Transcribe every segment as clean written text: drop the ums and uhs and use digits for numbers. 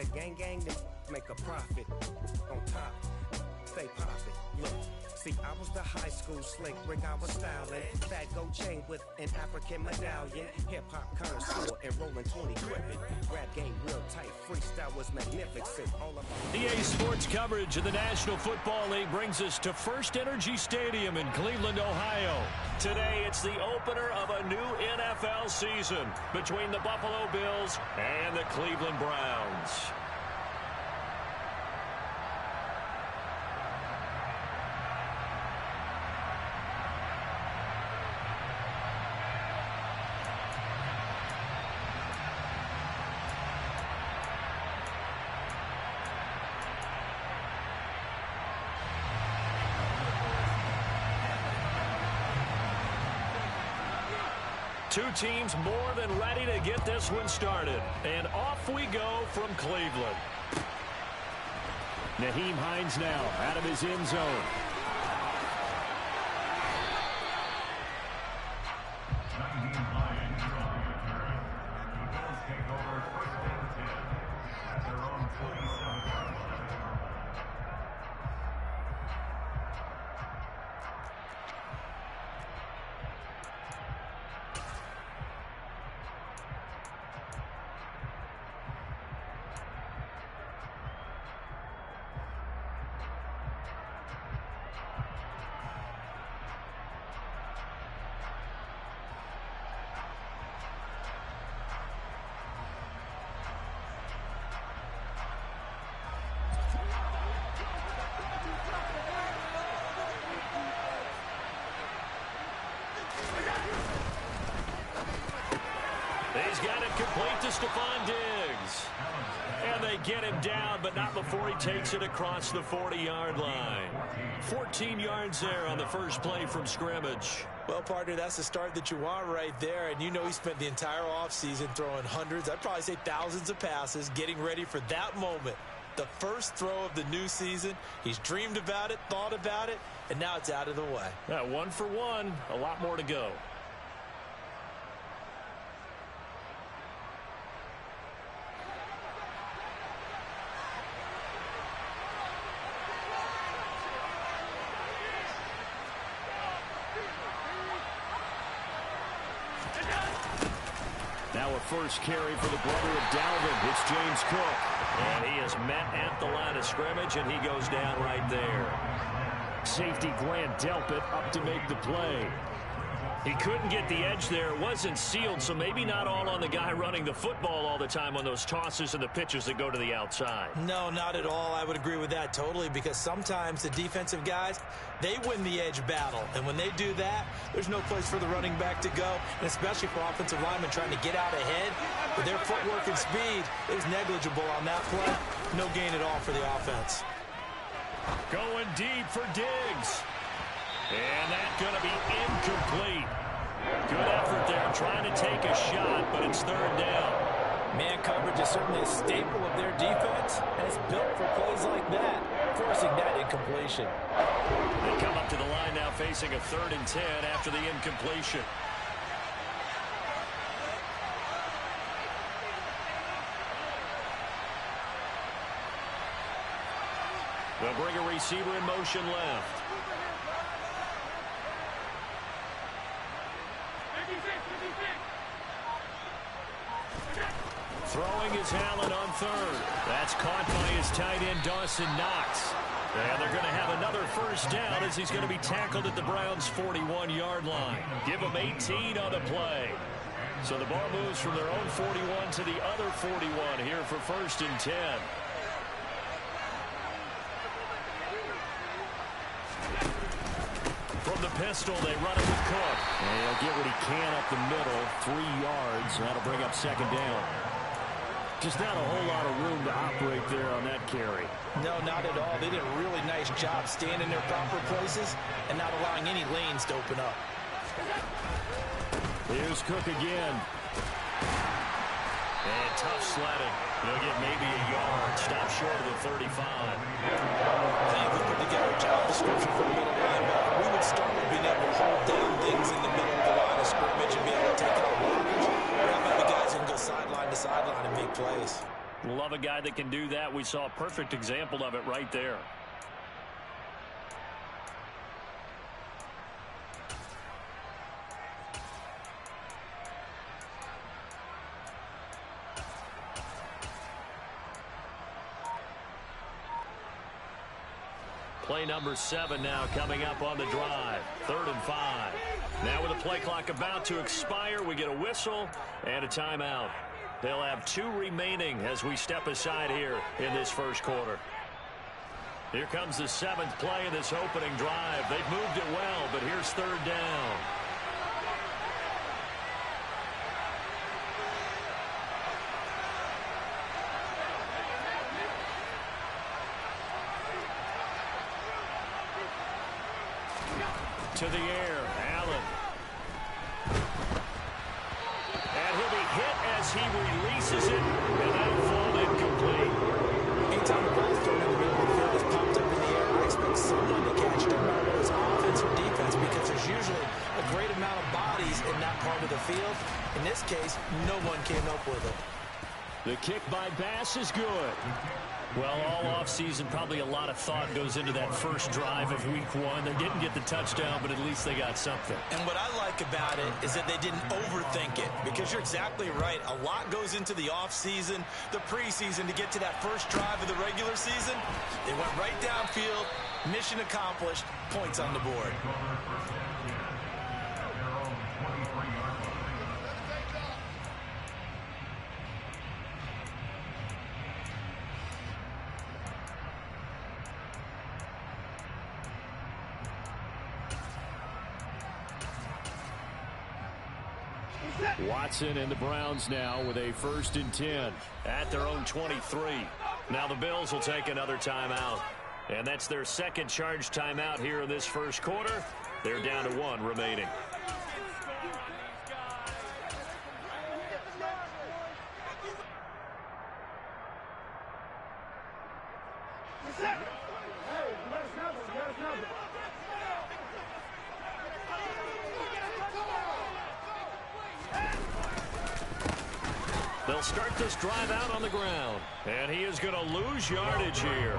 that gang then make a profit. On top, stay poppin'. Look, see, I was the high school slick Rick, I was styling. Fat gold chain with an African medallion. Hip-hop connoisseur and rolling 20 gripping. Rap game real tight, freestyle was magnificent. All about EA Sports coverage of the National Football League brings us to First Energy Stadium in Cleveland, Ohio. Today, it's the opener of a new NFL season between the Buffalo Bills and the Cleveland Browns. Two teams more than ready to get this one started. And off we go from Cleveland. Nyheim Hines now out of his end zone. Nyheim Hines on the return. He does take over first and 10 at their own 47-yard line. He's got it complete to Stephon Diggs. And they get him down, but not before he takes it across the 40-yard line. 14 yards there on the first play from scrimmage. Well, partner, that's the start that you want right there. And you know he spent the entire offseason throwing hundreds, I'd probably say thousands of passes, getting ready for that moment. The first throw of the new season. He's dreamed about it, thought about it, and now it's out of the way. Yeah, 1 for 1, a lot more to go. Now a first carry for the brother of Dalvin. It's James Cook. And he is met at the line of scrimmage, and he goes down right there. Safety Grant Delpit up to make the play. He couldn't get the edge there. It wasn't sealed, so maybe not all on the guy running the football all the time on those tosses and the pitches that go to the outside. No, not at all. I would agree with that totally, because sometimes the defensive guys, they win the edge battle. And when they do that, there's no place for the running back to go, and especially for offensive linemen trying to get out ahead. With their footwork and speed, it was negligible on that play. No gain at all for the offense. Going deep for Diggs. And that's going to be incomplete. Good effort there trying to take a shot, but it's third down. Man coverage is certainly a staple of their defense, and it's built for plays like that, forcing that incompletion. They come up to the line now facing a 3rd and 10 after the incompletion. They'll bring a receiver in motion left. Throwing is Allen on 3rd. That's caught by his tight end, Dawson Knox. And they're going to have another first down as he's going to be tackled at the Browns' 41-yard line. Give him 18 on the play. So the ball moves from their own 41 to the other 41 here for 1st and 10. From the pistol, they run it with Cook. And he'll get what he can up the middle, 3 yards. That'll bring up 2nd down. Just not a whole lot of room to operate there on that carry. No, not at all. They did a really nice job staying in their proper places and not allowing any lanes to open up. Here's Cook again. And tough sledding. He'll get maybe a yard. Stop short of the 35. I think if we put together a job description for the middle linebacker, we would start with being able to hold down things in the middle of the line of scrimmage and be able to take out blockers. Or how about the guys who can go sideline to sideline and make plays? Love a guy that can do that. We saw a perfect example of it right there. Play number 7 now coming up on the drive. 3rd and 5. Now with the play clock about to expire, we get a whistle and a timeout. They'll have 2 remaining as we step aside here in this first quarter. Here comes the 7th play of this opening drive. They've moved it well, but here's 3rd down. To the air, Allen. And he'll be hit as he releases it, and that'll fall incomplete. Anytime the ball's thrown in the middle of the field is popped up in the air, I expect someone to catch it, no matter whether it's offense or defense, because there's usually a great amount of bodies in that part of the field. In this case, no one came up with it. The kick by Bass is good. Well, all offseason, probably a lot of thought goes into that first drive of week 1. They didn't get the touchdown, but at least they got something. And what I like about it is that they didn't overthink it, because you're exactly right. A lot goes into the offseason, the preseason to get to that first drive of the regular season. They went right downfield, mission accomplished, points on the board. Watson and the Browns now with a 1st and 10 at their own 23. Now the Bills will take another timeout. And that's their 2nd charge timeout here in this first quarter. They're down to 1 remaining. They'll start this drive out on the ground. And he is going to lose yardage here.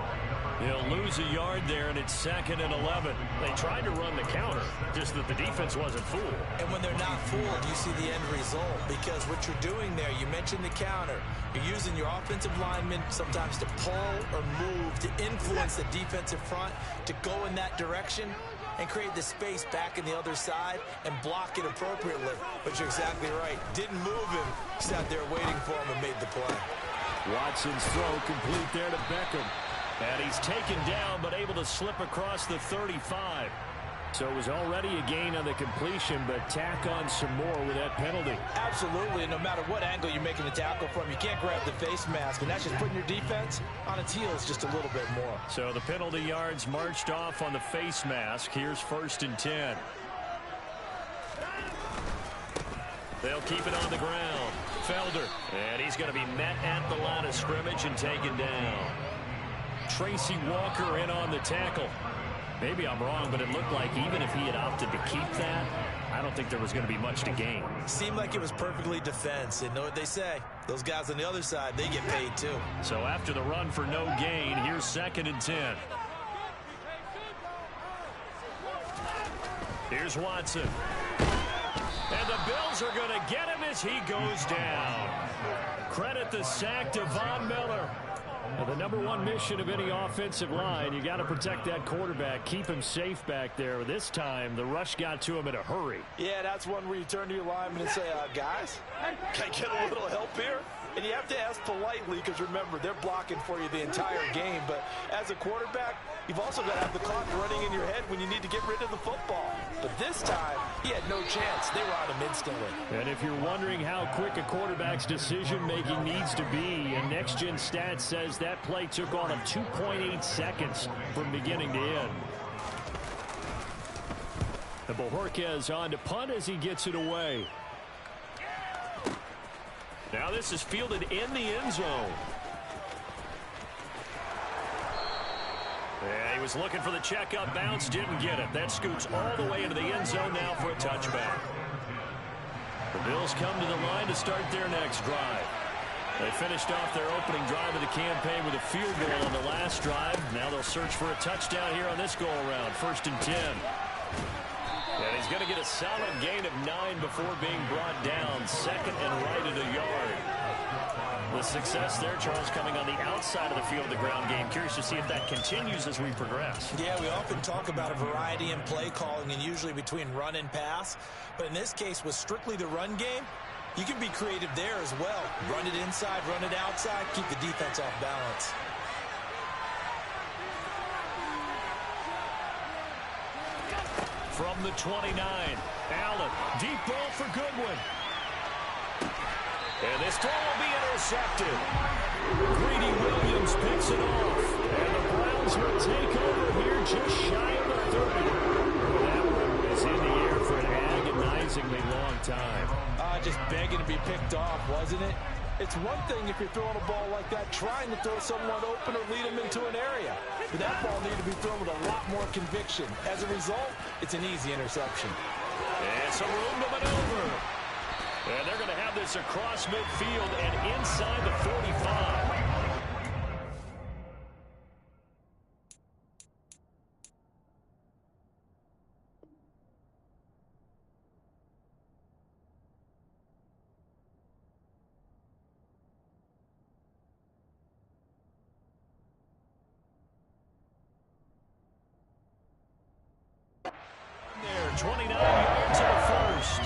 He'll lose a yard there, and it's 2nd and 11. They tried to run the counter, just that the defense wasn't fooled. And when they're not fooled, you see the end result. Because what you're doing there, you mentioned the counter. You're using your offensive linemen sometimes to pull or move, to influence the defensive front, to go in that direction and create the space back in the other side and block it appropriately. But you're exactly right. Didn't move him. Sat there waiting for him and made the play. Watson's throw complete there to Beckham. And he's taken down but able to slip across the 35. So it was already a gain on the completion, but tack on some more with that penalty. Absolutely. No matter what angle you're making the tackle from, you can't grab the face mask, and that's just putting your defense on its heels just a little bit more. So the penalty yards marched off on the face mask. Here's 1st and 10. They'll keep it on the ground. Felder. And he's going to be met at the line of scrimmage and taken down. Tracy Walker in on the tackle. Maybe I'm wrong, but it looked like even if he had opted to keep that, I don't think there was going to be much to gain. Seemed like it was perfectly defense. And know what they say? Those guys on the other side, they get paid too. So after the run for no gain, here's 2nd and 10. Here's Watson. And the Bills are going to get him as he goes down. Credit the sack to Von Miller. Now, the #1 mission of any offensive line, you got to protect that quarterback, keep him safe back there. This time, the rush got to him in a hurry. Yeah, that's one where you turn to your lineman and say, guys, can I get a little help here? And you have to ask politely because, remember, they're blocking for you the entire game. But as a quarterback, you've also got to have the clock running in your head when you need to get rid of the football. But this time, he had no chance. They were on him instantly. And if you're wondering how quick a quarterback's decision-making needs to be, and Next Gen Stats says that play took all of 2.8 seconds from beginning to end. And Bojorquez on to punt as he gets it away. Now this is fielded in the end zone. Yeah, he was looking for the checkup bounce, didn't get it. That scoots all the way into the end zone now for a touchback. The Bills come to the line to start their next drive. They finished off their opening drive of the campaign with a field goal on the last drive. Now they'll search for a touchdown here on this go-around. 1st and 10. And he's going to get a solid gain of 9 before being brought down. 2nd and right at a yard. The success there, Charles, coming on the outside of the field of the ground game. Curious to see if that continues as we progress. Yeah, we often talk about a variety in play calling and usually between run and pass. But in this case, with strictly the run game, you can be creative there as well. Run it inside, run it outside, keep the defense off balance. From the 29, Allen, deep ball for Goodwin. And this throw will be intercepted. Greedy Williams picks it off. And the Browns will take over here just shy of the 30. That one was in the air for an agonizingly long time. Just begging to be picked off, wasn't it? It's one thing if you're throwing a ball like that, trying to throw someone open or lead them into an area. But that ball needed to be thrown with a lot more conviction. As a result, it's an easy interception. And some room to maneuver. And they're going to have this across midfield and inside the 45. There, 29 yards to the first.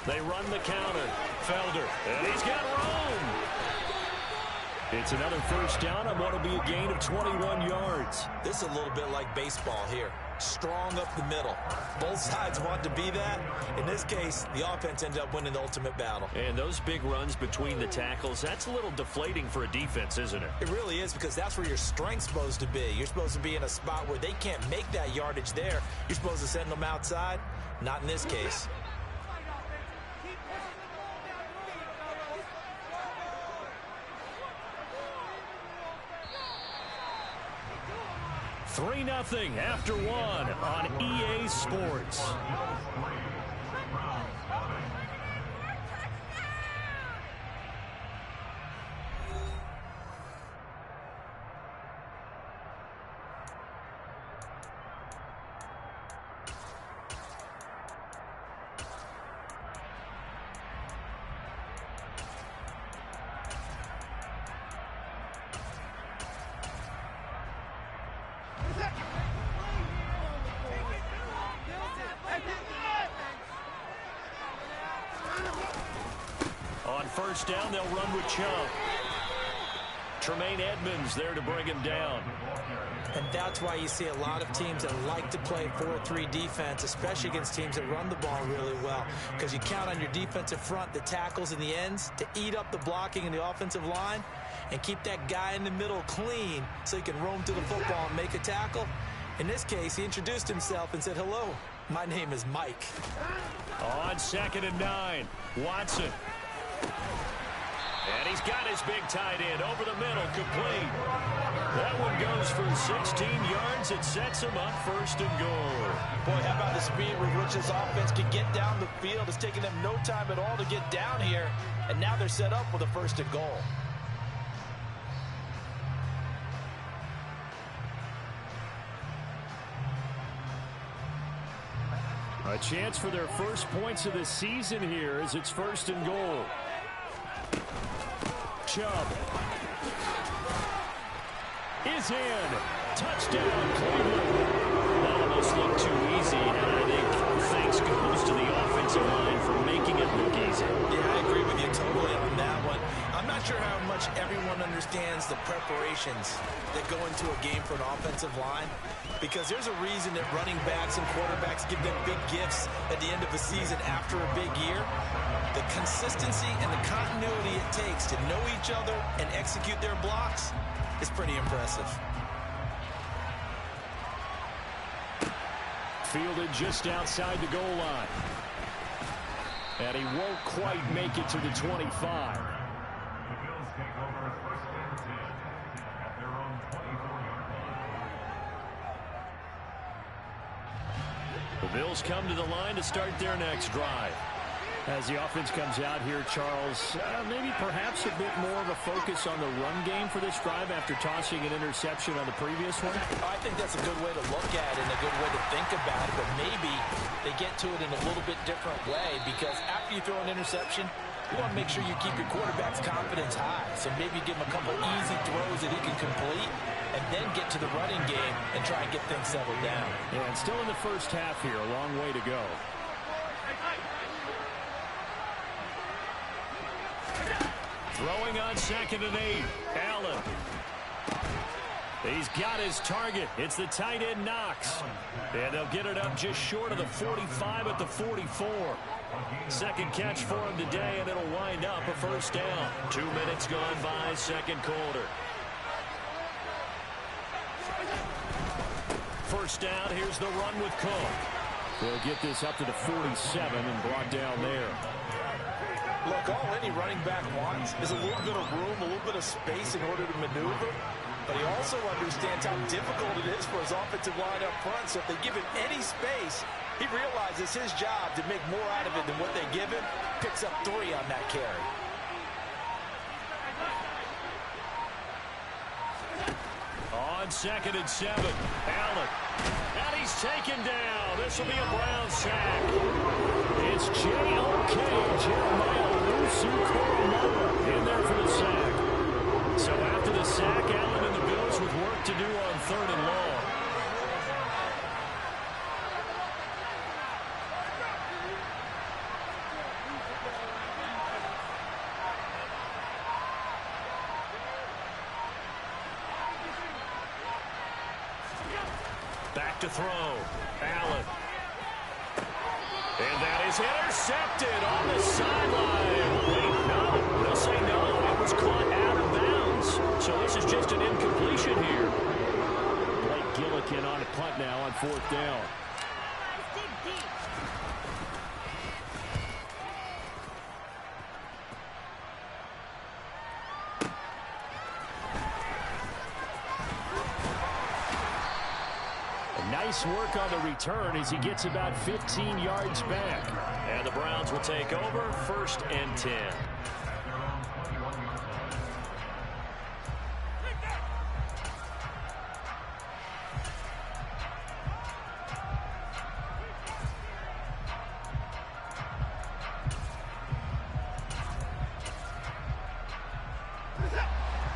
They run the counter. Felder, and he's got room. It's another first down on what will be a gain of 21 yards. This is a little bit like baseball here. Strong up the middle. Both sides want to be that. In this case, the offense ended up winning the ultimate battle. And those big runs between the tackles, that's a little deflating for a defense, isn't it? It really is, because that's where your strength's supposed to be. You're supposed to be in a spot where they can't make that yardage there. You're supposed to send them outside. Not in this case. 3-0 after 1 on EA Sports. On first down, they'll run with Chubb. Tremaine Edmonds there to bring him down. And that's why you see a lot of teams that like to play 4-3 defense, especially against teams that run the ball really well, because you count on your defensive front, the tackles and the ends, to eat up the blocking in the offensive line and keep that guy in the middle clean so he can roam to the football and make a tackle. In this case, he introduced himself and said, "Hello, my name is Mike." On 2nd and 9, Watson. And he's got his big tight end over the middle, complete. That one goes for 16 yards. It sets him up 1st and goal. Boy, how about the speed with which this offense can get down the field? It's taking them no time at all to get down here, and now they're set up with a 1st and goal. A chance for their first points of the season here as it's 1st and goal. Chubb is in. Touchdown, Cleveland. That almost looked too easy, and I think thanks goes to the offensive line for making it look easy. Yeah, I agree with you totally on that one. I'm not sure how much everyone understands the preparations that go into a game for an offensive line, because there's a reason that running backs and quarterbacks give them big gifts at the end of a season after a big year. The consistency and the continuity it takes to know each other and execute their blocks is pretty impressive. Fielded just outside the goal line. And he won't quite make it to the 25. The Bills take over first and 10 at their own 24-yard line. The Bills come to the line to start their next drive. As the offense comes out here, Charles, maybe perhaps a bit more of a focus on the run game for this drive after tossing an interception on the previous one? I think that's a good way to look at it and a good way to think about it, but maybe they get to it in a little bit different way because after you throw an interception, you want to make sure you keep your quarterback's confidence high. So maybe give him a couple easy throws that he can complete and then get to the running game and try and get things settled down. Yeah, and still in the first half here, a long way to go. Throwing on 2nd and 8. Allen. He's got his target. It's the tight end Knox. And they'll get it up just short of the 45 at the 44. Second catch for him today, and it'll wind up a first down. 2 minutes gone by, second quarter. First down, here's the run with Cook. They'll get this up to the 47 and brought down there. Look, all any running back wants is a little bit of room, a little bit of space in order to maneuver. But he also understands how difficult it is for his offensive line up front. So if they give him any space, he realizes his job to make more out of it than what they give him. Picks up 3 on that carry. On 2nd and 7, Allen. And he's taken down. This will be a Brown sack. It's J.O.K. Jeremiah Owusu-Koramoah in there for the sack. So after the sack, Allen and the Bills with work to do on 3rd and long. Back to throw. Allen. And that is intercepted on the sideline. Wait, no. They'll say no. It was caught out of bounds. So this is just an incompletion here. Blake Gillikin on a punt now on 4th down. Nice work on the return as he gets about 15 yards back. And the Browns will take over 1st and 10.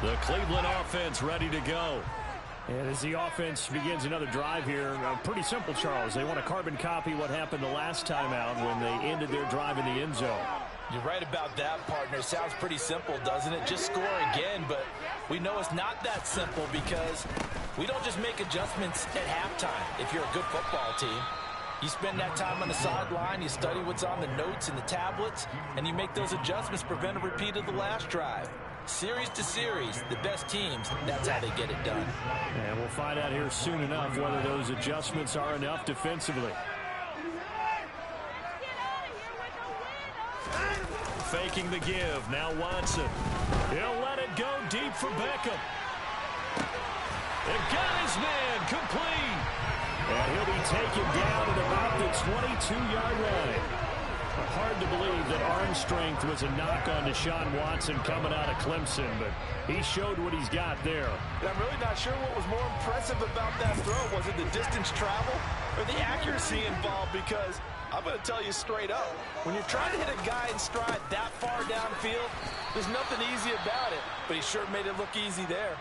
The Cleveland offense ready to go. And as the offense begins another drive here, pretty simple, Charles. They want to carbon copy what happened the last time out when they ended their drive in the end zone. You're right about that, partner. Sounds pretty simple, doesn't it? Just score again, but we know it's not that simple because we don't just make adjustments at halftime if you're a good football team. You spend that time on the sideline, you study what's on the notes and the tablets, and you make those adjustments, prevent a repeat of the last drive. Series to series, the best teams, that's how they get it done. And we'll find out here soon enough whether those adjustments are enough defensively. Faking the give. Now Watson. He'll let it go deep for Beckham. And got his man complete. And he'll be taken down at about the 22-yard line. Hard to believe that arm strength was a knock on Deshaun Watson coming out of Clemson, but he showed what he's got there. And I'm really not sure what was more impressive about that throw. Was it the distance travel or the accuracy involved? Because I'm going to tell you straight up, when you're trying to hit a guy in stride that far downfield, there's nothing easy about it, but he sure made it look easy there.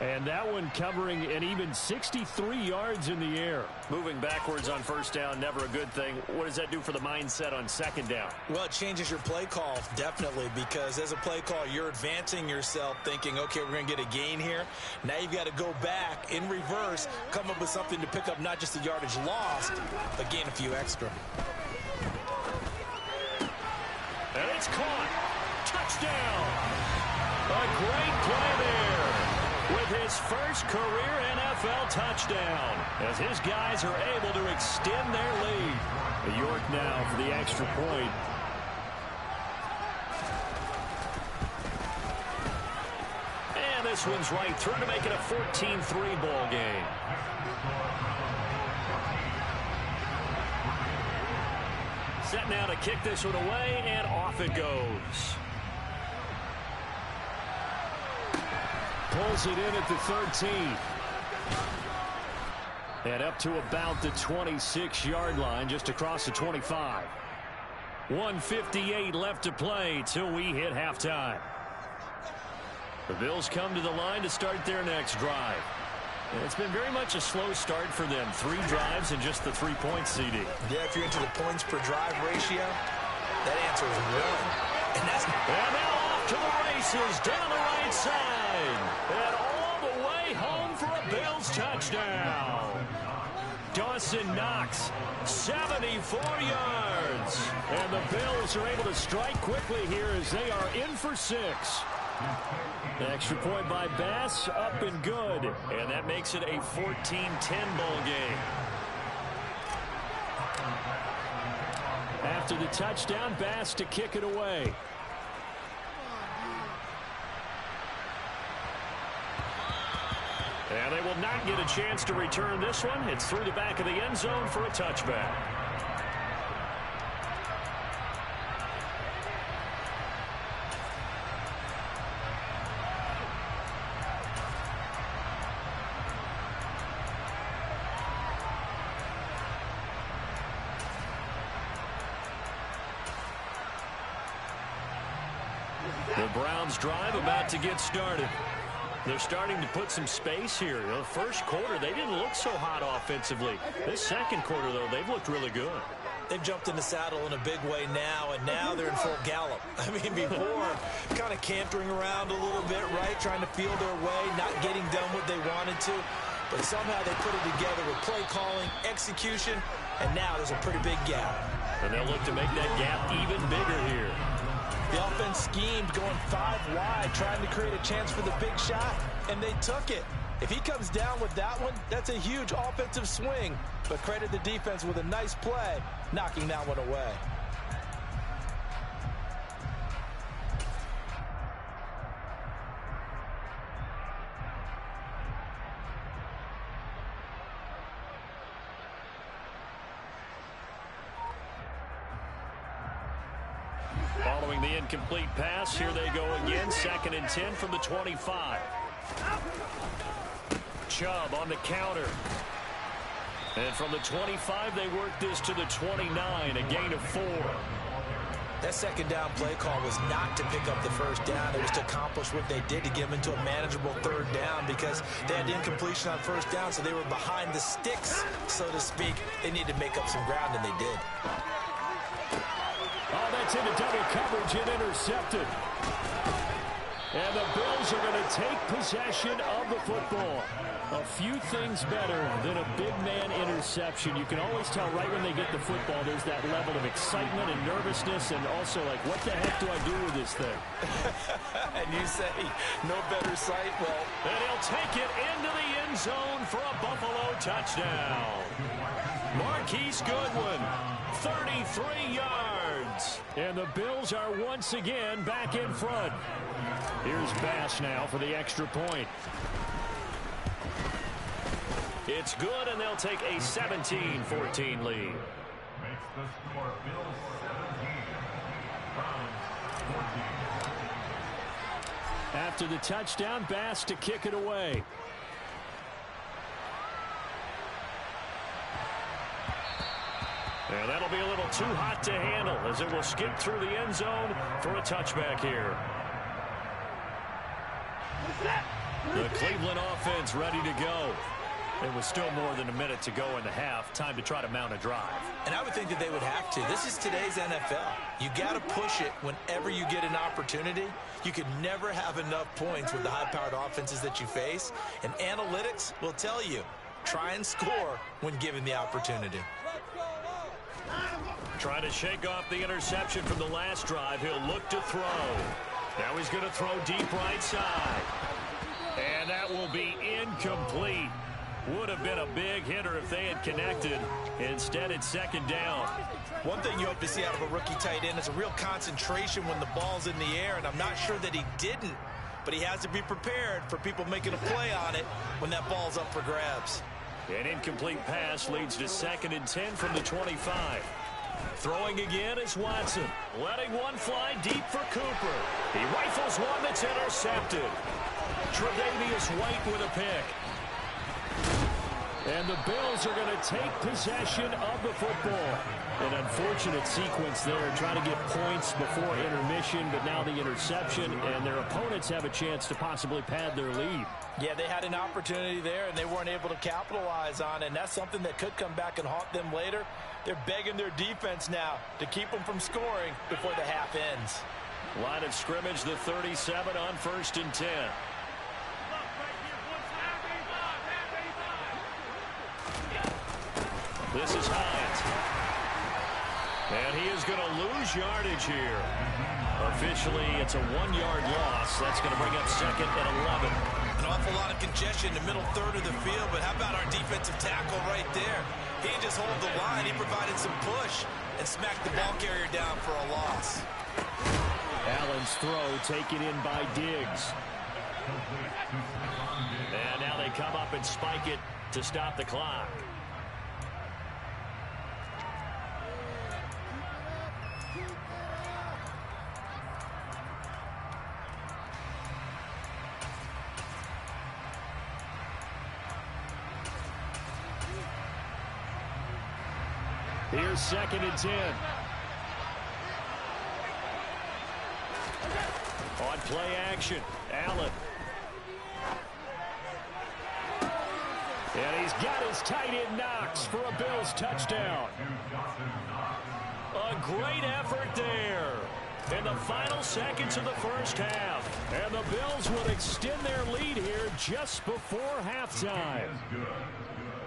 And that one covering an even 63 yards in the air. Moving backwards on 1st down, never a good thing. What does that do for the mindset on 2nd down? Well, it changes your play call, definitely, because as a play call, you're advancing yourself thinking, okay, we're going to get a gain here. Now you've got to go back in reverse, come up with something to pick up not just the yardage lost, but gain a few extra. And it's caught. Touchdown. A great play there. With his first career NFL touchdown, as his guys are able to extend their lead. York now for the extra point. this one's right through to make it a 14-3 ball game. Set now to kick this one away, and off it goes. Pulls it in at the 13. And up to about the 26-yard line, just across the 25. 1:58 left to play till we hit halftime. The Bills come to the line to start their next drive. And it's been very much a slow start for them. 3 drives and just the 3 points, CD. Yeah, if you're into the points per drive ratio, that answer is 1. And now off to the races down the right side. And all the way home for a Bills touchdown. Dawson Knox, 74 yards. And the Bills are able to strike quickly here as they are in for 6. The extra point by Bass, up and good. And that makes it a 14-10 ball game. After the touchdown, Bass to kick it away. And they will not get a chance to return this one. It's through the back of the end zone for a touchback. The Browns drive about to get started. They're starting to put some space here. The first quarter, they didn't look so hot offensively. This second quarter, though, they've looked really good. They've jumped in the saddle in a big way now, and now they're in full gallop. I mean, before, kind of cantering around a little bit, right, trying to feel their way, not getting done what they wanted to. But somehow they put it together with play calling, execution, and now there's a pretty big gap. And they'll look to make that gap even bigger here. The offense schemed, going 5 wide, trying to create a chance for the big shot, and they took it. If he comes down with that one, that's a huge offensive swing. But credit the defense with a nice play, knocking that one away. Following the incomplete pass, here they go again. 2nd and 10 from the 25. Chubb on the counter. And from the 25, they work this to the 29, a gain of 4. That second down play call was not to pick up the first down. It was to accomplish what they did to get them into a manageable 3rd down because they had incompletion on 1st down, so they were behind the sticks, so to speak. They needed to make up some ground, and they did. Oh, that's into double coverage and intercepted. And the Bills are going to take possession of the football. A few things better than a big man interception. You can always tell right when they get the football, there's that level of excitement and nervousness and also like, what the heck do I do with this thing? And you say, no better sight? Well, and he'll take it into the end zone for a Buffalo touchdown. Marquise Goodwin, 33 yards. And the Bills are once again back in front. Here's Bass now for the extra point. It's good, and they'll take a 17-14 lead. Makes the score Bills 17, Browns 14. After the touchdown, Bass to kick it away. And that'll be a little too hot to handle as it will skip through the end zone for a touchback here. The Cleveland offense ready to go. It was still more than a minute to go in the half. Time to try to mount a drive. And I would think that they would have to. This is today's NFL. You got to push it whenever you get an opportunity. You could never have enough points with the high-powered offenses that you face. And analytics will tell you, try and score when given the opportunity. Trying to shake off the interception from the last drive. He'll look to throw. Now he's going to throw deep right side. And that will be incomplete. Would have been a big hitter if they had connected. Instead, it's 2nd down. One thing you hope to see out of a rookie tight end is a real concentration when the ball's in the air, and I'm not sure that he didn't but he has to be prepared for people making a play on it when that ball's up for grabs. An incomplete pass leads to 2nd and 10 from the 25. Throwing again is Watson. Letting one fly deep for Cooper. He rifles one that's intercepted. Tre'Davious White with a pick. And the Bills are going to take possession of the football. An unfortunate sequence there, trying to get points before intermission, but now the interception, and their opponents have a chance to possibly pad their lead. Yeah, they had an opportunity there, and they weren't able to capitalize on it, and that's something that could come back and haunt them later. They're begging their defense now to keep them from scoring before the half ends. Line of scrimmage, the 37 on 1st and 10. This is Hines. And he is going to lose yardage here. Officially, it's a 1-yard loss. That's going to bring up 2nd and 11. An awful lot of congestion in the middle third of the field, but how about our defensive tackle right there? He didn't just hold the line. He provided some push and smacked the ball carrier down for a loss. Allen's throw taken in by Diggs. And now they come up and spike it to stop the clock. Here's 2nd and 10. On play action, Allen. And he's got his tight end Knox for a Bills touchdown. A great effort there in the final seconds of the first half. And the Bills will extend their lead here just before halftime.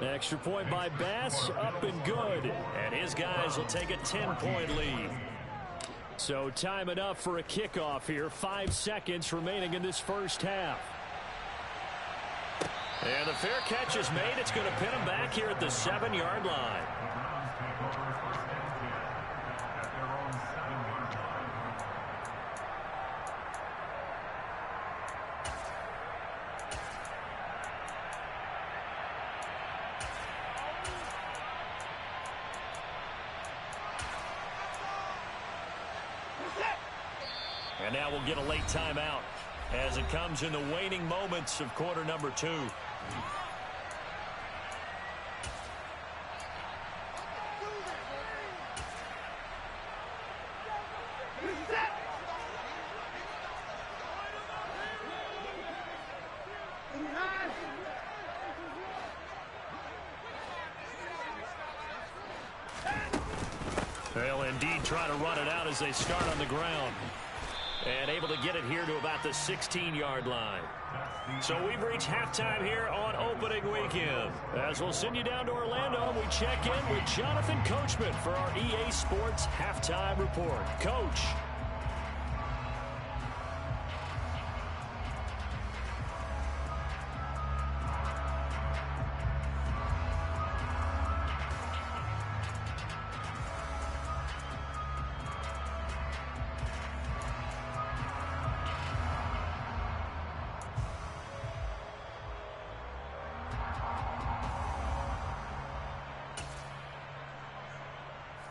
Extra point by Bass, up and good. And his guys will take a 10-point lead. So time enough for a kickoff here. 5 seconds remaining in this first half. And the fair catch is made. It's going to pin him back here at the 7-yard line. And now we'll get a late timeout as it comes in the waning moments of quarter number 2. They'll indeed try to run it out as they start on the ground. And able to get it here to about the 16-yard line. So we've reached halftime here on opening weekend. As we'll send you down to Orlando, we check in with Jonathan Coachman for our EA Sports Halftime Report. Coach.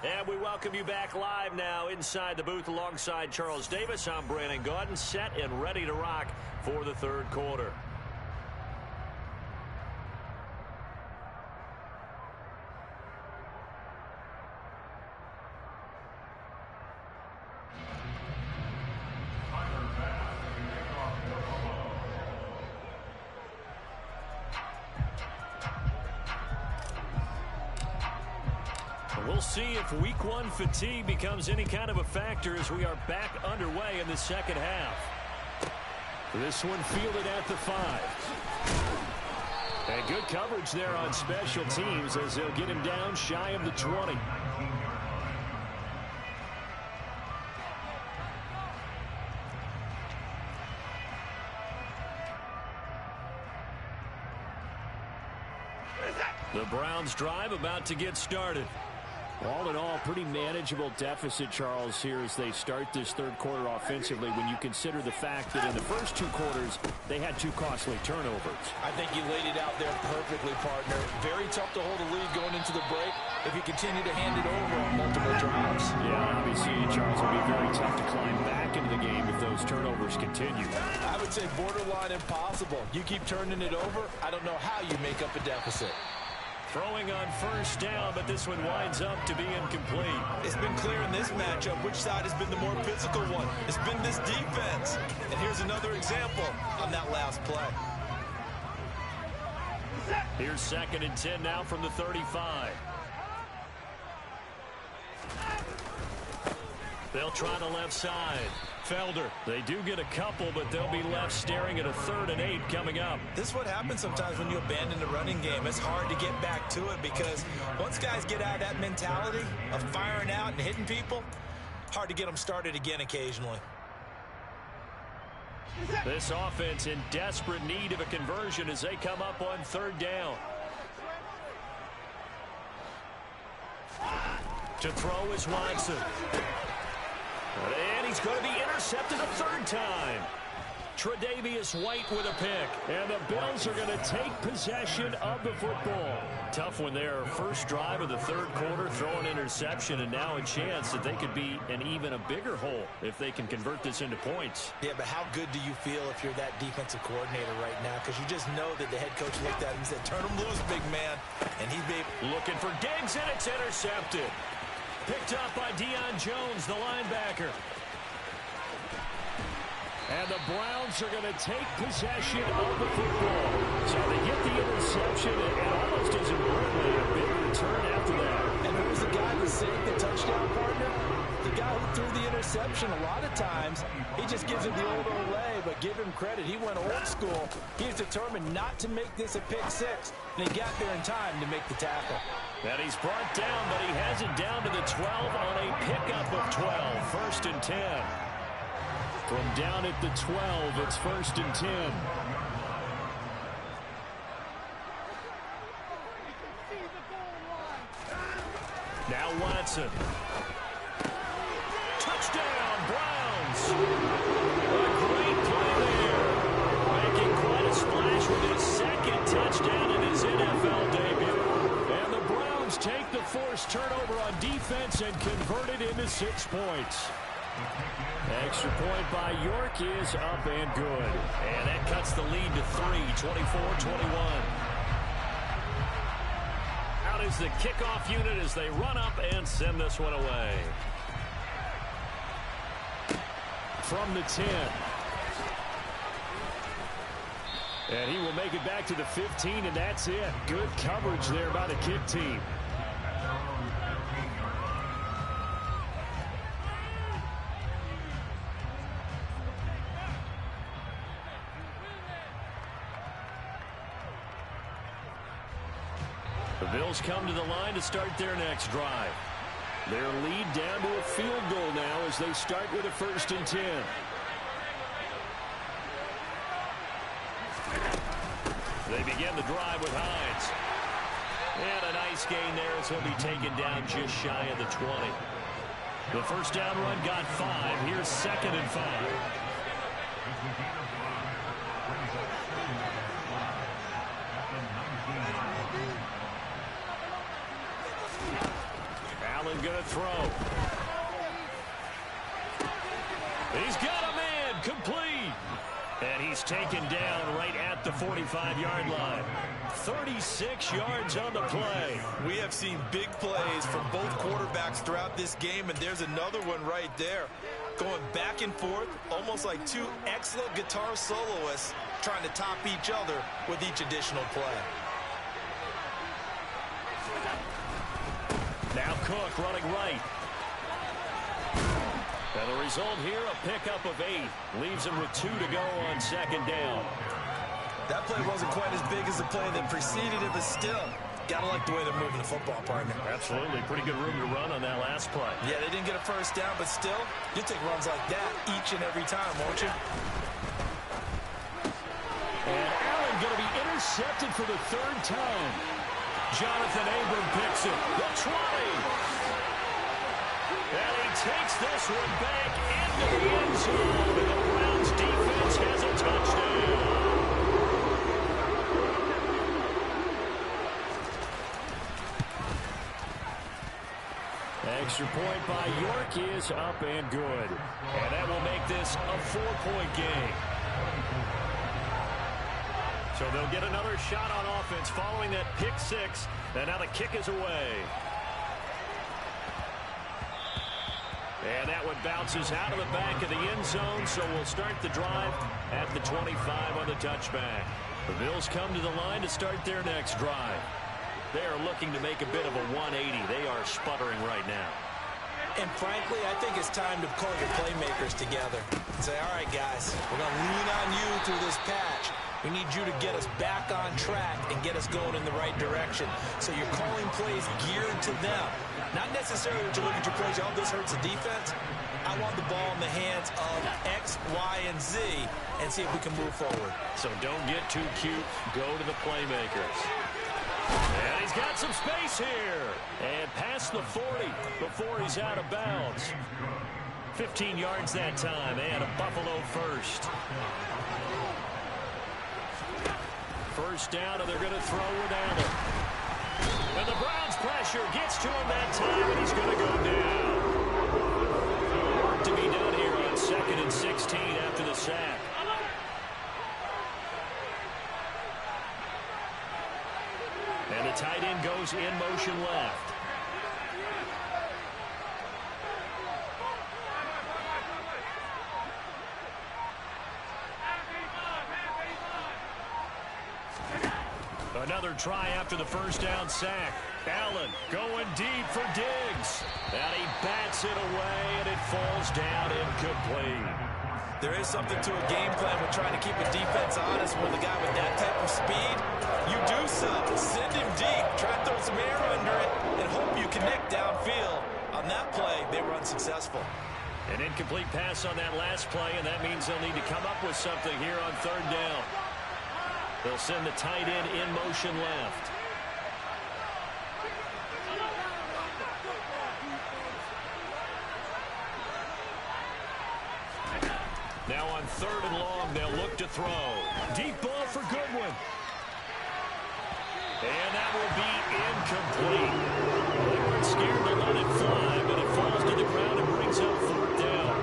And we welcome you back live now inside the booth alongside Charles Davis. I'm Brandon Gaudin, set and ready to rock for the third quarter. We'll see if week 1 fatigue becomes any kind of a factor as we are back underway in the second half. This one fielded at the 5. And good coverage there on special teams as they'll get him down shy of the 20. The Browns drive about to get started. All in all, pretty manageable deficit, Charles, here as they start this third quarter offensively when you consider the fact that in the first 2 quarters, they had 2 costly turnovers. I think you laid it out there perfectly, partner. Very tough to hold a lead going into the break if you continue to hand it over on multiple drives. Yeah, obviously, Charles, will be very tough to climb back into the game if those turnovers continue. I would say borderline impossible. You keep turning it over, I don't know how you make up a deficit. Throwing on first down, but this one winds up to be incomplete. It's been clear in this matchup which side has been the more physical one. It's been this defense. And here's another example on that last play. Here's 2nd and 10 now from the 35. They'll try the left side. Felder. They do get a couple, but they'll be left staring at a 3rd and 8 coming up. This is what happens sometimes when you abandon the running game. It's hard to get back to it because once guys get out of that mentality of firing out and hitting people, hard to get them started again occasionally. This offense in desperate need of a conversion as they come up on 3rd down. To throw is Watson. And he's going to be intercepted a 3rd time. Tre'Davious White with a pick. And the Bills are going to take possession of the football. Tough one there. First drive of the 3rd quarter, throw an interception, and now a chance that they could be in even a bigger hole if they can convert this into points. Yeah, but how good do you feel if you're that defensive coordinator right now? Because you just know that the head coach looked at him and said, turn him loose, big man. And he's looking for Diggs, and it's intercepted. Picked up by Deion Jones, the linebacker. And the Browns are going to take possession of the football. So they get the interception, and almost as importantly, a big return after that. And who was the guy that saved the touchdown, partner? The guy who threw the interception. A lot of times, he just gives it the old Olay, but give him credit. He went old school. He was determined not to make this a pick 6, and he got there in time to make the tackle. And he's brought down, but he has it down to the 12 on a pickup of 12. 1st and 10. From down at the 12, it's 1st and 10. Now Watson. Touchdown, Browns. A great play there. Making quite a splash with his 2nd touchdown in his NFL debut. And the Browns take the forced turnover on defense and convert it into 6 points. Extra point by York is up and good. And that cuts the lead to 3, 24-21. Out is the kickoff unit as they run up and send this one away. From the 10. And he will make it back to the 15, and that's it. Good coverage there by the kick team. The Bills come to the line to start their next drive. Their lead down to a field goal now as they start with a 1st and 10. They begin the drive with Hines. And a nice gain there as he'll be taken down just shy of the 20. The first down run got 5. Here's 2nd and 5. Allen gonna throw. He's got a man, complete. And he's taken down right at the 45-yard line. 36 yards on the play. We have seen big plays from both quarterbacks throughout this game, and there's another one right there. Going back and forth, almost like 2 excellent guitar soloists trying to top each other with each additional play. Now Cook running right. And the result here, a pickup of 8. Leaves him with 2 to go on 2nd down. That play wasn't quite as big as the play that preceded it, but still, gotta like the way they're moving the football, partner. Absolutely. Pretty good room to run on that last play. Yeah, they didn't get a first down, but still, you'll take runs like that each and every time, won't you? And Allen going to be intercepted for the 3rd time. Jonathan Abram picks it. The 20. takes this one back into the end zone. And the Browns defense has a touchdown. Extra point by York is up and good. And that will make this a 4-point game. So they'll get another shot on offense following that pick six. And now the kick is away. And that one bounces out of the back of the end zone, so we'll start the drive at the 25 on the touchback. The Bills come to the line to start their next drive. They are looking to make a bit of a 180. They are sputtering right now. And frankly, I think it's time to call your playmakers together and say, all right, guys, we're going to lean on you through this patch. We need you to get us back on track and get us going in the right direction. So you're calling plays geared to them. Not necessarily that you look at your plays, oh, this hurts the defense. I want the ball in the hands of X, Y, and Z and see if we can move forward. So don't get too cute. Go to the playmakers. And he's got some space here. And past the 40 before he's out of bounds. 15 yards that time and a Buffalo first. First down, and they're going to throw without it. And the Browns pressure gets to him that time, and he's going to go down. Work to be done here on 2nd and 16 after the sack. And the tight end goes in motion left. Another try after the first down sack. Allen going deep for Diggs. And he bats it away, and it falls down incomplete. There is something to a game plan with trying to keep a defense honest with a guy with that type of speed. You do so. Send him deep. Try to throw some air under it and hope you connect downfield. On that play, they were unsuccessful. An incomplete pass on that last play, and that means they'll need to come up with something here on 3rd down. They'll send the tight end in motion left. Now on 3rd and long, they'll look to throw. Deep ball for Goodwin. And that will be incomplete. They weren't scared to let it fly, but it falls to the ground and brings up 4th down.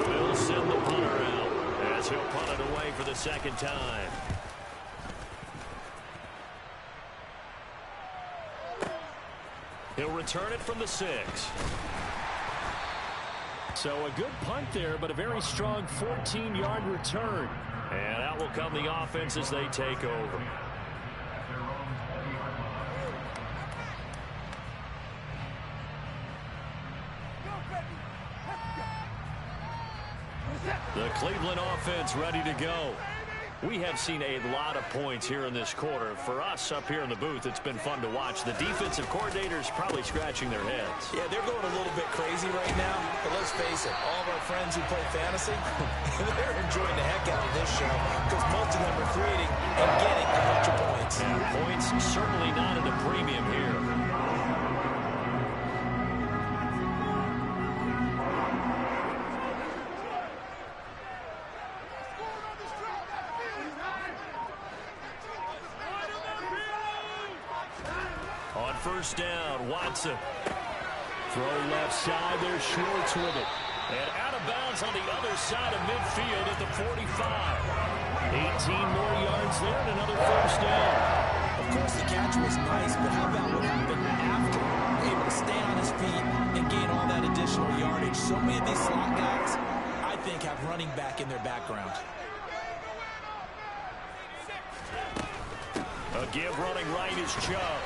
They'll send the punter out as he'll punt it away for the 2nd time. He'll return it from the 6. So a good punt there, but a very strong 14-yard return. And out will come the offense as they take over. The Cleveland offense ready to go. We have seen a lot of points here in this quarter. For us up here in the booth, it's been fun to watch. The defensive coordinators probably scratching their heads. Yeah, they're going a little bit crazy right now. But let's face it, all of our friends who play fantasy, they're enjoying the heck out of this show because most of them are creating and getting a bunch of points. And points certainly not at a premium here. First down, Watson. Throw left side, there's Schwartz with it. And out of bounds on the other side of midfield at the 45. 18 more yards there and another first down. Of course, the catch was nice, but how about what happened after? Able to stay on his feet and gain all that additional yardage. So many of these slot guys, I think, have running back in their background. A give running right is Chubb.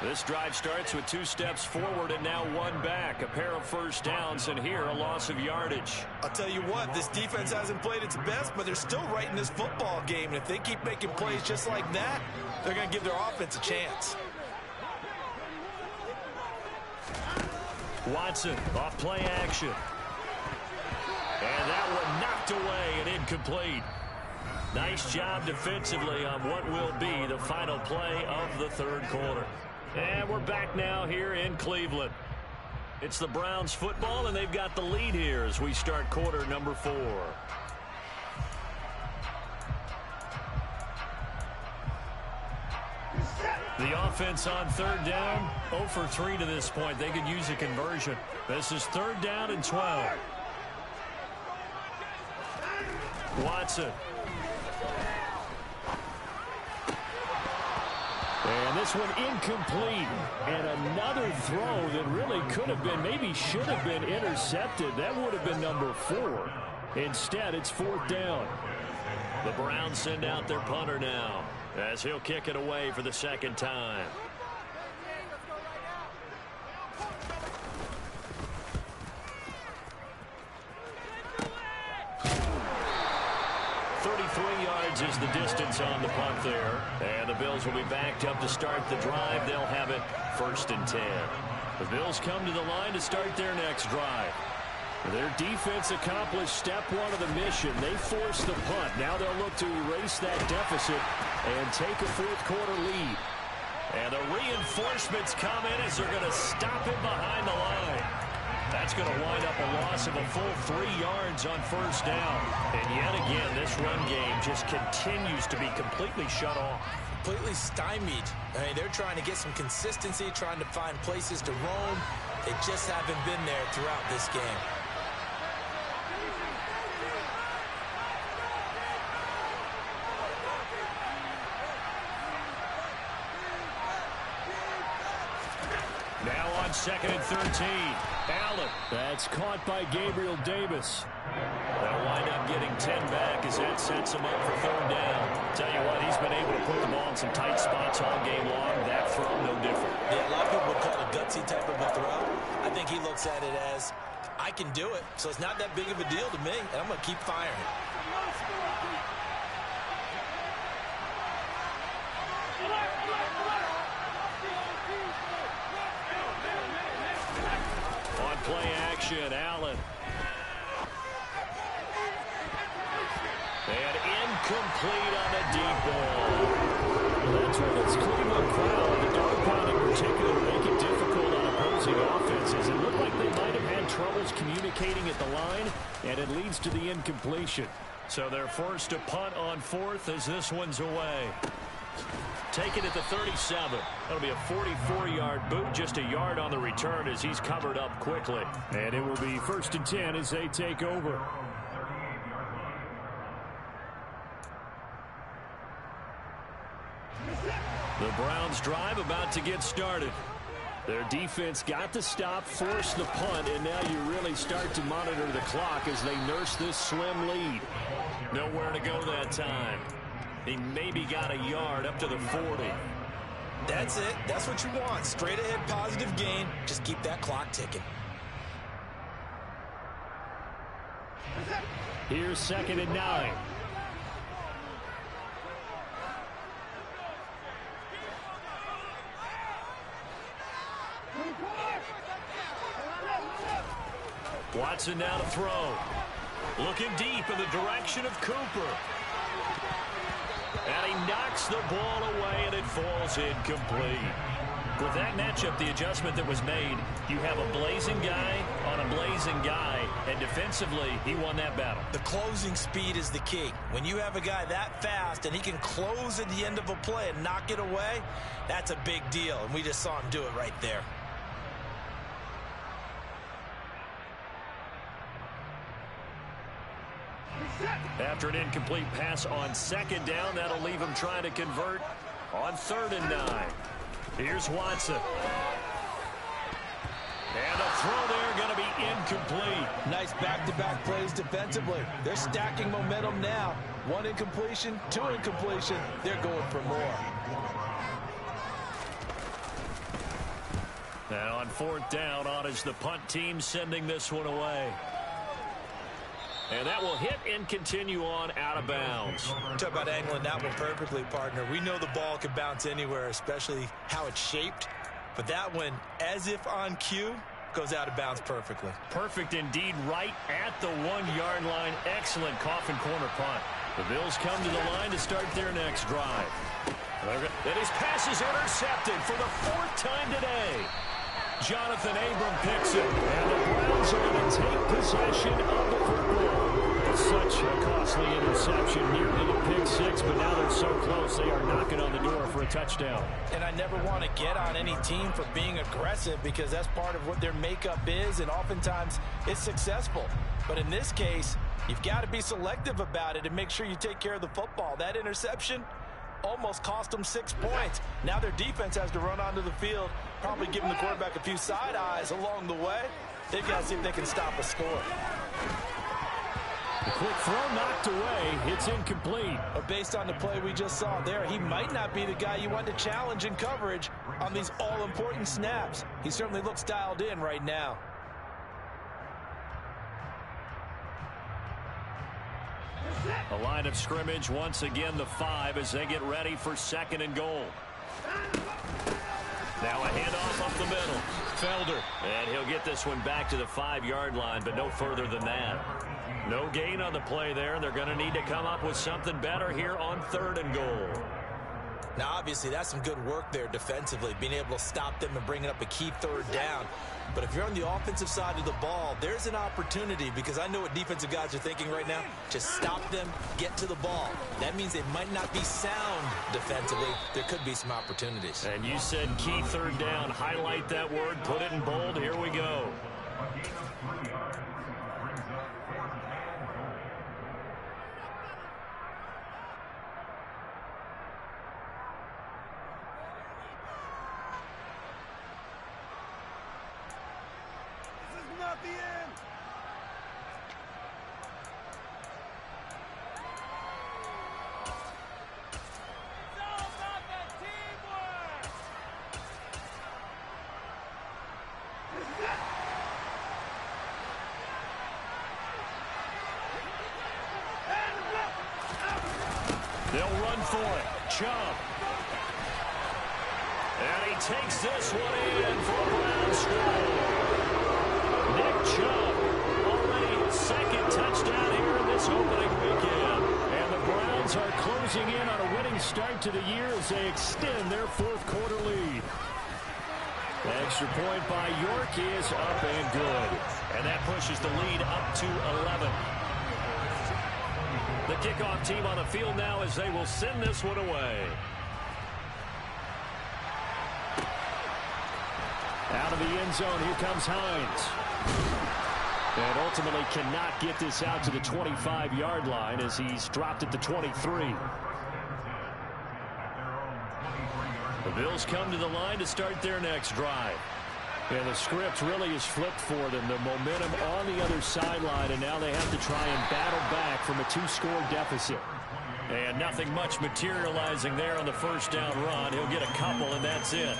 This drive starts with 2 steps forward and now 1 back. A pair of first downs, and here a loss of yardage. I'll tell you what, this defense hasn't played its best, but they're still right in this football game. And if they keep making plays just like that, they're going to give their offense a chance. Watson off play action. And that one knocked away and incomplete. Nice job defensively on what will be the final play of the 3rd quarter. And we're back now here in Cleveland. It's the Browns football, and they've got the lead here as we start quarter number 4. The offense on third down, 0 for 3 to this point. They could use a conversion. This is third down and 12. Watson. And this one incomplete. And another throw that really could have been, maybe should have been intercepted. That would have been number 4. Instead, it's fourth down. The Browns send out their punter now as he'll kick it away for the second time. Is the distance on the punt there. And the Bills will be backed up to start the drive. They'll have it first and 10. The Bills come to the line to start their next drive. Their defense accomplished step 1 of the mission. They forced the punt. Now they'll look to erase that deficit and take a fourth-quarter lead. And the reinforcements come in as they're going to stop him behind the line. That's going to wind up a loss of a full 3 yards on first down. And yet again, this run game just continues to be completely shut off. Completely stymied. I mean, they're trying to get some consistency, trying to find places to roam. They just haven't been there throughout this game. Now on second and 13. Allen. That's caught by Gabriel Davis. They'll wind up getting 10 back as that sets him up for third down. Tell you what, he's been able to put the ball in some tight spots all game long. That throw, no different. Yeah, a lot of people would call it a gutsy type of a throw. I think he looks at it as, I can do it, so it's not that big of a deal to me, and I'm going to keep firing. Play action, Allen. And incomplete on a deep ball. That's what it's Cleveland crowd. The dog pound in particular make it difficult on opposing offenses. It looked like they might have had troubles communicating at the line, and it leads to the incompletion. So they're forced to punt on fourth as this one's away. Take it at the 37. That'll be a 44-yard boot, just a yard on the return as he's covered up quickly. And it will be first and 10 as they take over. The Browns drive about to get started. Their defense got the stop, forced the punt, and now you really start to monitor the clock as they nurse this slim lead. Nowhere to go that time. He maybe got a yard up to the 40. That's it. That's what you want. Straight ahead positive gain. Just keep that clock ticking. Here's second and 9. Watson now to throw. Looking deep in the direction of Cooper. And he knocks the ball away, and it falls incomplete. With that matchup, the adjustment that was made, you have a blazing guy on a blazing guy, and defensively, he won that battle. The closing speed is the key. When you have a guy that fast and he can close at the end of a play and knock it away, that's a big deal, and we just saw him do it right there. After an incomplete pass on second down, that'll leave him trying to convert on third and 9. Here's Watson. And the throw there going to be incomplete. Nice back-to-back plays defensively. They're stacking momentum now. 1 incompletion, 2 incompletion. They're going for more. And on fourth down, on is the punt team sending this one away. And that will hit and continue on out of bounds. Talk about angling that one perfectly, partner. We know the ball can bounce anywhere, especially how it's shaped. But that one, as if on cue, goes out of bounds perfectly. Perfect indeed, right at the 1-yard line. Excellent coffin corner punt. The Bills come to the line to start their next drive. And his pass is intercepted for the 4th time today. Jonathan Abram picks it, and the Browns are going to take possession of the football. Such a costly interception, nearly a pick six, but now they're so close they are knocking on the door for a touchdown. And I never want to get on any team for being aggressive because that's part of what their makeup is, and oftentimes it's successful. But in this case, you've got to be selective about it and make sure you take care of the football. That interception almost cost them 6 points. Now their defense has to run onto the field, probably giving the quarterback a few side eyes along the way. They've got to see if they can stop a score. The quick throw knocked away. It's incomplete. But based on the play we just saw there, he might not be the guy you want to challenge in coverage on these all-important snaps. He certainly looks dialed in right now. A line of scrimmage, once again the 5 as they get ready for 2nd and goal. Now a handoff up the middle. Felder. And he'll get this one back to the 5-yard line, but no further than that. No gain on the play there. They're going to need to come up with something better here on 3rd and goal. Now, obviously, that's some good work there defensively, being able to stop them and bringing up a key 3rd down. But if you're on the offensive side of the ball, there's an opportunity, because I know what defensive guys are thinking right now. Just stop them, get to the ball. That means they might not be sound defensively. There could be some opportunities. And you said key 3rd down. Highlight that word, put it in bold. Here we go. They'll run for it. Chubb. And he takes this one in for a Browns score. Nick Chubb, already 2nd touchdown here in this opening weekend. And the Browns are closing in on a winning start to the year as they extend their 4th quarter lead. The extra point by York is up and good. And that pushes the lead up to 11. The kickoff team on the field now as they will send this one away. Out of the end zone, here comes Hines. And ultimately cannot get this out to the 25-yard line as he's dropped at the 23. The Bills come to the line to start their next drive. And the script really is flipped for them. The momentum on the other sideline, and now they have to try and battle back from a 2-score deficit. And nothing much materializing there on the 1st down run. He'll get a couple, and that's it.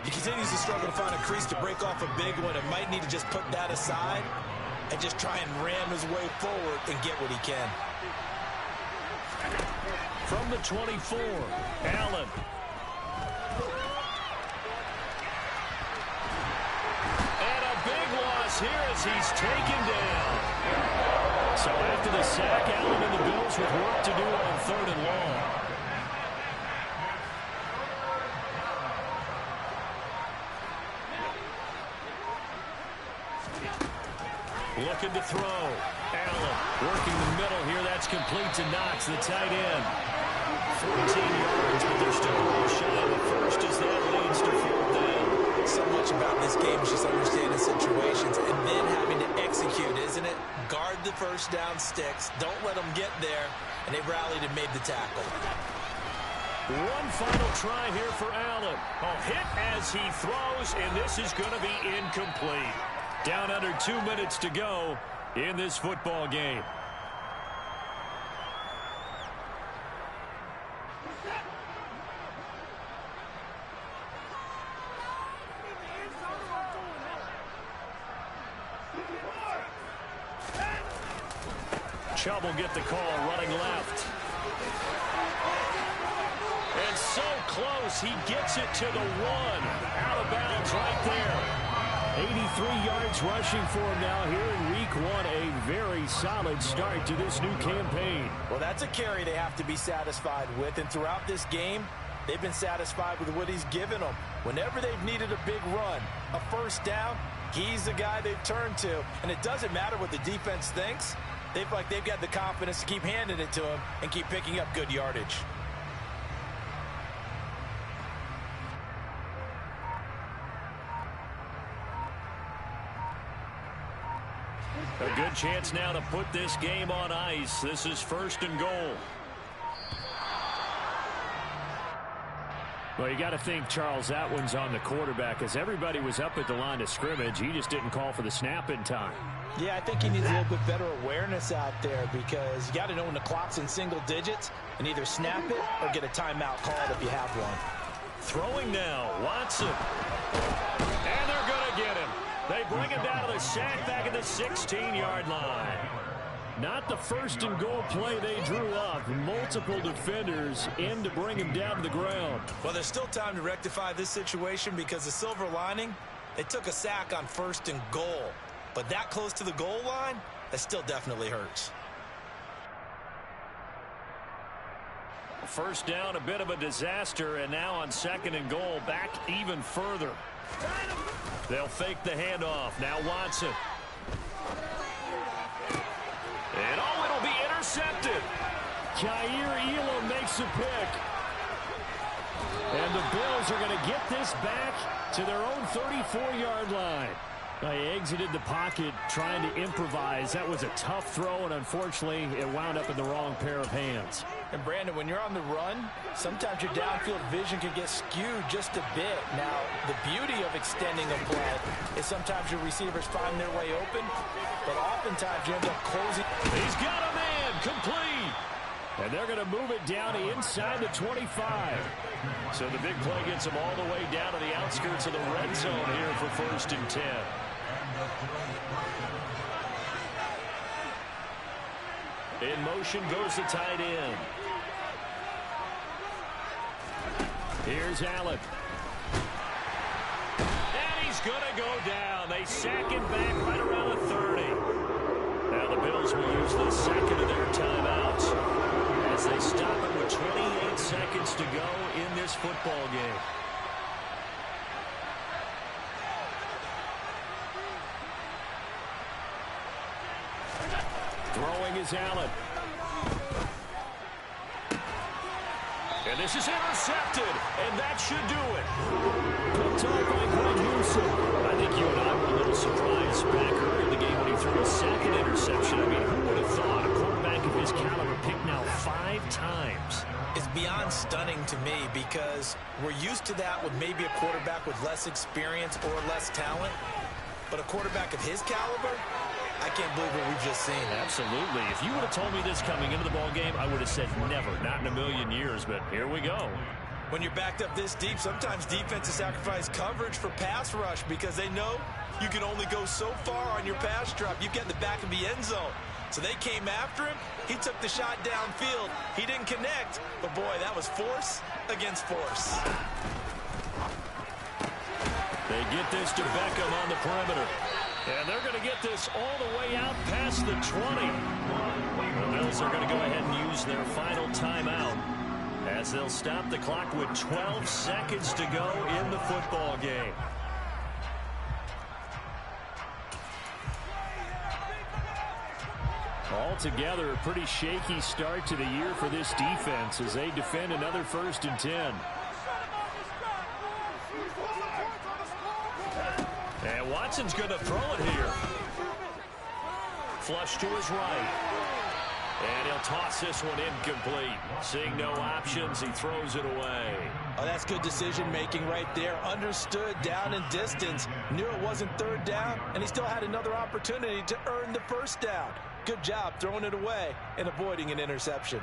He continues to struggle to find a crease to break off a big one, and might need to just put that aside and just try and ram his way forward and get what he can. From the 24, Allen. Here as he's taken down. So after the sack, Allen and the Bills with work to do on 3rd and long. Looking to throw. Allen working the middle here. That's complete to Knox, the tight end. 14 yards, but they're still a little shy of the first as that leads to 4th down. So much about this game is just understanding situations and then having to execute, isn't it? Guard the 1st down sticks. Don't let them get there. And they rallied and made the tackle. One final try here for Allen. A hit as he throws, and this is going to be incomplete. Down under 2 minutes to go in this football game. Chubb will get the call, running left. And so close, he gets it to the 1. Out of bounds right there. 83 yards rushing for him now here in week 1. A very solid start to this new campaign. Well, that's a carry they have to be satisfied with. And throughout this game, They've been satisfied with what he's given them. Whenever they've needed a big run, a first down, he's the guy they've turned to. And it doesn't matter what the defense thinks. They feel like they've got the confidence to keep handing it to him and keep picking up good yardage. A good chance now to put this game on ice. This is 1st and goal. Well, you got to think, Charles, that one's on the quarterback, as everybody was up at the line of scrimmage. He just didn't call for the snap in time. Yeah, I think he needs a little bit better awareness out there, because you got to know when the clock's in single digits and either snap it or get a timeout called if you have one. Throwing now, Watson. And they're going to get him. They bring him down to the sack back at the 16-yard line. Not the 1st and goal play they drew up. Multiple defenders in to bring him down to the ground. Well, there's still time to rectify this situation, because the silver lining, they took a sack on 1st and goal. But that close to the goal line, that still definitely hurts. First down, a bit of a disaster, and now on 2nd and goal, back even further. They'll fake the handoff. Now Watson. And it'll be intercepted. Kaiir Elam makes a pick. And the Bills are going to get this back to their own 34-yard line. They exited the pocket trying to improvise. That was a tough throw, and unfortunately, it wound up in the wrong pair of hands. And, Brandon, when you're on the run, sometimes your downfield vision can get skewed just a bit. Now, the beauty of extending a play is sometimes your receivers find their way open, but oftentimes you end up closing. He's got a man, complete. And they're going to move it down inside the 25. So the big play gets them all the way down to the outskirts of the red zone here for 1st and 10. In motion goes the tight end. Here's Allen. And he's going to go down. They sack him back right around the 30. Now the Bills will use the second of their timeouts as they stop it with 28 seconds to go in this football game. Throwing is Allen. And this is intercepted, and that should do it. Picked off by Greg Houston. I think you and I were a little surprised back earlier in the game when he threw a second interception. I mean, who would have thought a quarterback of his caliber picked now 5 times? It's beyond stunning to me, because we're used to that with maybe a quarterback with less experience or less talent. But a quarterback of his caliber, I can't believe what we've just seen. Absolutely. If you would have told me this coming into the ball game, I would have said never, not in a million years, but here we go. When you're backed up this deep, sometimes defenses sacrifice coverage for pass rush because they know you can only go so far on your pass drop. You get in the back of the end zone. So they came after him. He took the shot downfield. He didn't connect, but boy, that was force against force. They get this to Beckham on the perimeter. And they're going to get this all the way out past the 20. The Bills are going to go ahead and use their final timeout as they'll stop the clock with 12 seconds to go in the football game. Altogether, a pretty shaky start to the year for this defense as they defend another 1st and 10. And Watson's going to throw it here. Flush to his right. And he'll toss this one incomplete. Seeing no options, he throws it away. Oh, that's good decision-making right there. Understood down and distance. Knew it wasn't 3rd down, and he still had another opportunity to earn the 1st down. Good job throwing it away and avoiding an interception.